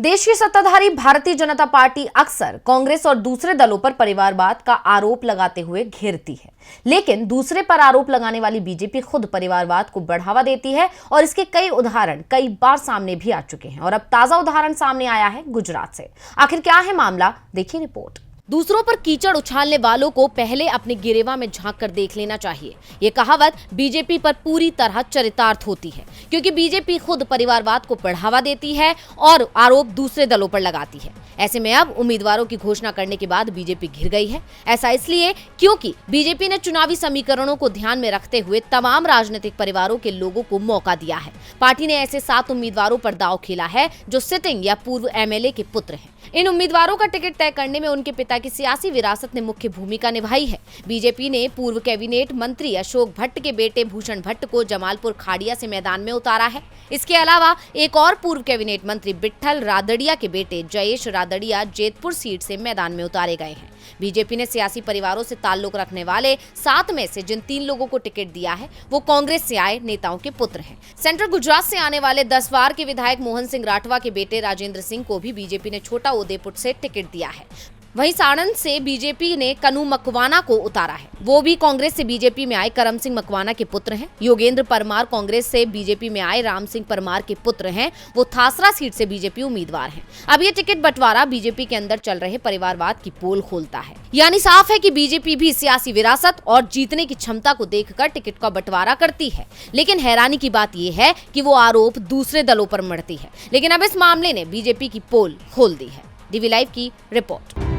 देश की सत्ताधारी भारतीय जनता पार्टी अक्सर कांग्रेस और दूसरे दलों पर परिवारवाद का आरोप लगाते हुए घेरती है, लेकिन दूसरे पर आरोप लगाने वाली बीजेपी खुद परिवारवाद को बढ़ावा देती है और इसके कई उदाहरण कई बार सामने भी आ चुके हैं। और अब ताजा उदाहरण सामने आया है गुजरात से। आखिर क्या है मामला, देखिए रिपोर्ट। दूसरों पर कीचड़ उछालने वालों को पहले अपने गिरेवा में झांक कर देख लेना चाहिए। ये कहावत बीजेपी पर पूरी तरह चरितार्थ होती है, क्योंकि बीजेपी खुद परिवारवाद को बढ़ावा देती है और आरोप दूसरे दलों पर लगाती है। ऐसे में अब उम्मीदवारों की घोषणा करने के बाद बीजेपी घिर गई है। ऐसा इसलिए क्योंकि बीजेपी ने चुनावी समीकरणों को ध्यान में रखते हुए तमाम राजनीतिक परिवारों के लोगों को मौका दिया है। पार्टी ने ऐसे 7 उम्मीदवारों पर दांव खेला है जो सिटिंग या पूर्व एमएलए के पुत्र हैं। इन उम्मीदवारों का टिकट तय करने में उनके पिता की सियासी विरासत ने मुख्य भूमिका निभाई है। बीजेपी ने पूर्व कैबिनेट मंत्री अशोक भट्ट के बेटे भूषण भट्ट को जमालपुर खाड़िया से मैदान में उतारा है। इसके अलावा एक और पूर्व कैबिनेट मंत्री विट्ठल रादड़िया के बेटे जयेश रादड़िया जेतपुर सीट से मैदान में उतारे गए हैं। बीजेपी ने सियासी परिवारों से ताल्लुक रखने वाले 7 में से जिन 3 लोगों को टिकट दिया है वो कांग्रेस से आए नेताओं के पुत्र हैं। सेंट्रल गुजरात से आने वाले 10 बार के विधायक मोहन सिंह राठवा के बेटे राजेंद्र सिंह को भी बीजेपी ने छोटा उदयपुर से टिकट दिया है। वहीं साणंद से बीजेपी ने कनू मकवाना को उतारा है। वो भी कांग्रेस से बीजेपी में आए करम सिंह मकवाना के पुत्र हैं। योगेंद्र परमार कांग्रेस से बीजेपी में आए राम सिंह परमार के पुत्र हैं। वो थासरा सीट से बीजेपी उम्मीदवार हैं। अब ये टिकट बंटवारा बीजेपी के अंदर चल रहे परिवारवाद की पोल खोलता है। यानी साफ है कि बीजेपी भी सियासी विरासत और जीतने की क्षमता को देखकर टिकट का बंटवारा करती है। लेकिन हैरानी की बात यह है कि वो आरोप दूसरे दलों पर मढ़ती है। लेकिन अब इस मामले ने बीजेपी की पोल खोल दी है। डीवी लाइव की रिपोर्ट।